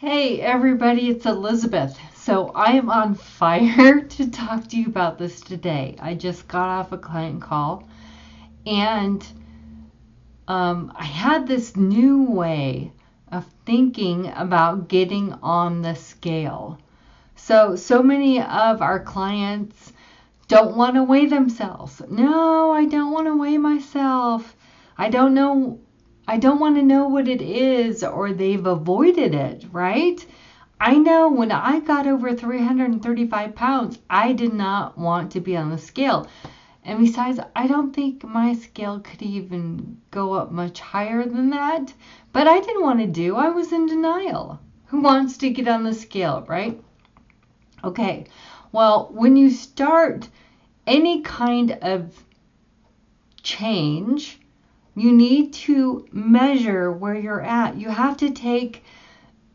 Hey everybody, it's Elizabeth. So I am on fire to talk to you about this today. I just got off a client call and I had this new way of thinking about getting on the scale. So many of our clients don't want to weigh themselves. No, I don't want to weigh myself. I don't want to know what it is, or they've avoided it, right? I know when I got over 335 pounds, I did not want to be on the scale. And besides, I don't think my scale could even go up much higher than that. But I didn't want to do. I was in denial. Who wants to get on the scale, right? Okay. Well, when you start any kind of change, you need to measure where you're at. You have to take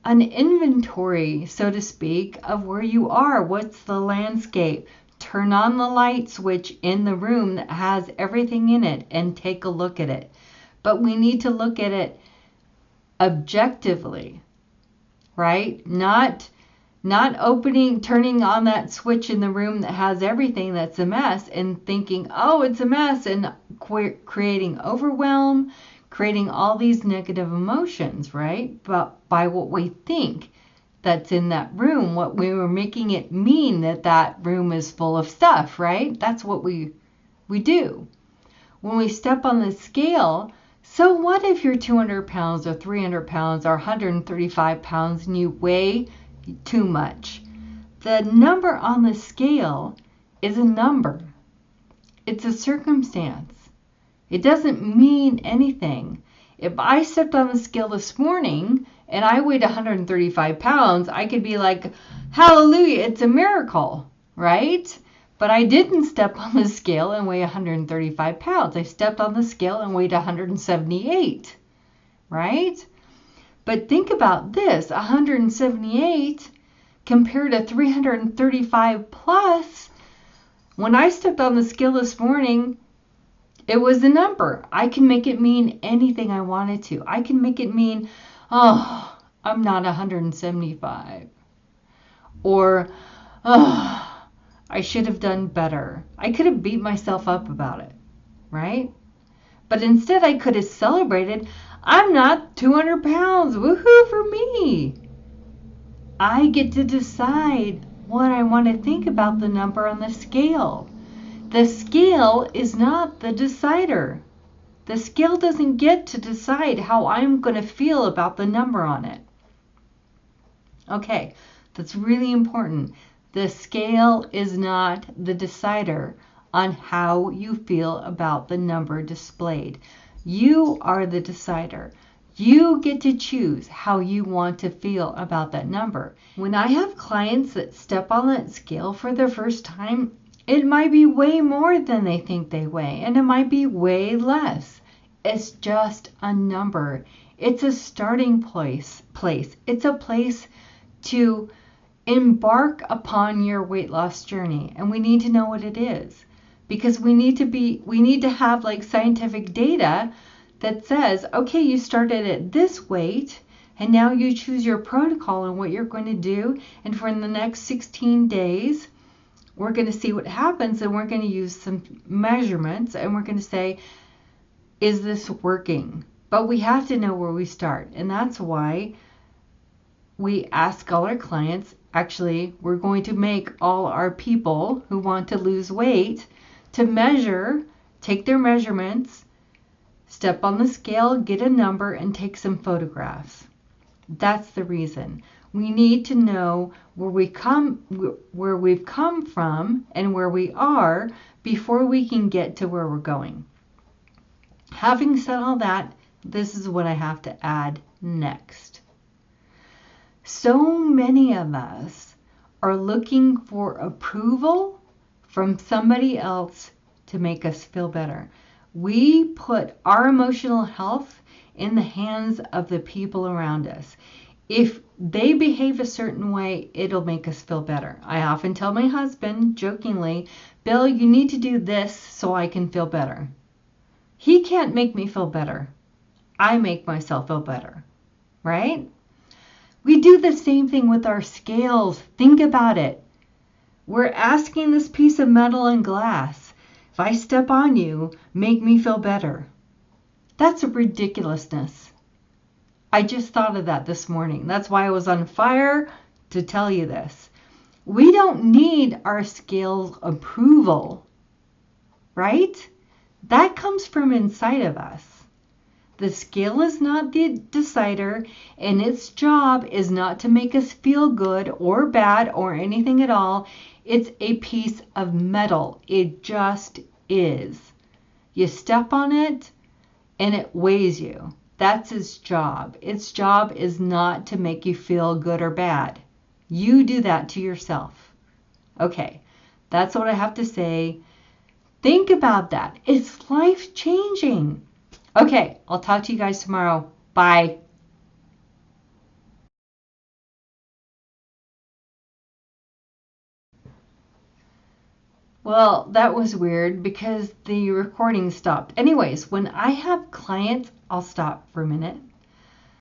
an inventory, so to speak, of where you are. What's the landscape? Turn on the light switch in the room that has everything in it and take a look at it. But we need to look at it objectively, right? Not turning on that switch in the room that has everything that's a mess and thinking, oh, it's a mess, and creating overwhelm, creating all these negative emotions, right? But by what we think that's in that room, what we were making it mean that room is full of stuff, right? That's what we do. When we step on the scale, so what if you're 200 pounds or 300 pounds or 135 pounds and you weigh too much? The number on the scale is a number. It's a circumstance. It doesn't mean anything. If I stepped on the scale this morning and I weighed 135 pounds, I could be like, hallelujah, it's a miracle, right? But I didn't step on the scale and weigh 135 pounds. I stepped on the scale and weighed 178, right? But think about this, 178 compared to 335 plus. When I stepped on the scale this morning, it was a number. I can make it mean anything I wanted to. I can make it mean, oh, I'm not 175. Or, oh, I should have done better. I could have beat myself up about it, right? But instead I could have celebrated, I'm not 200 pounds. Woohoo for me. I get to decide what I want to think about the number on the scale. The scale is not the decider. The scale doesn't get to decide how I'm going to feel about the number on it. Okay, that's really important. The scale is not the decider on how you feel about the number displayed. You are the decider. You get to choose how you want to feel about that number. When I have clients that step on that scale for the first time, it might be way more than they think they weigh, and it might be way less. It's just a number. It's a starting place. It's a place to embark upon your weight loss journey, and we need to know what it is, because we need to have like scientific data that says, okay, you started at this weight and now you choose your protocol and what you're going to do, and for the next 16 days we're going to see what happens, and we're going to use some measurements and we're going to say, is this working? But we have to know where we start, and that's why we ask all our clients. Actually, we're going to make all our people who want to lose weight to measure, take their measurements, step on the scale, get a number, and take some photographs. That's the reason. We need to know where we've come from and where we are before we can get to where we're going. Having said all that, this is what I have to add next. So many of us are looking for approval from somebody else to make us feel better. We put our emotional health in the hands of the people around us. If they behave a certain way, it'll make us feel better. I often tell my husband, jokingly, Bill, you need to do this so I can feel better. He can't make me feel better. I make myself feel better, right? We do the same thing with our scales. Think about it. We're asking this piece of metal and glass, if I step on you, make me feel better. That's a ridiculousness. I just thought of that this morning. That's why I was on fire to tell you this. We don't need our scale's approval, right? That comes from inside of us. The scale is not the decider, and its job is not to make us feel good or bad or anything at all. It's a piece of metal. It just is. You step on it, and it weighs you. That's its job. Its job is not to make you feel good or bad. You do that to yourself. Okay, that's what I have to say. Think about that. It's life-changing. Okay, I'll talk to you guys tomorrow. Bye. Well, that was weird because the recording stopped. Anyways, when I have clients, I'll stop for a minute.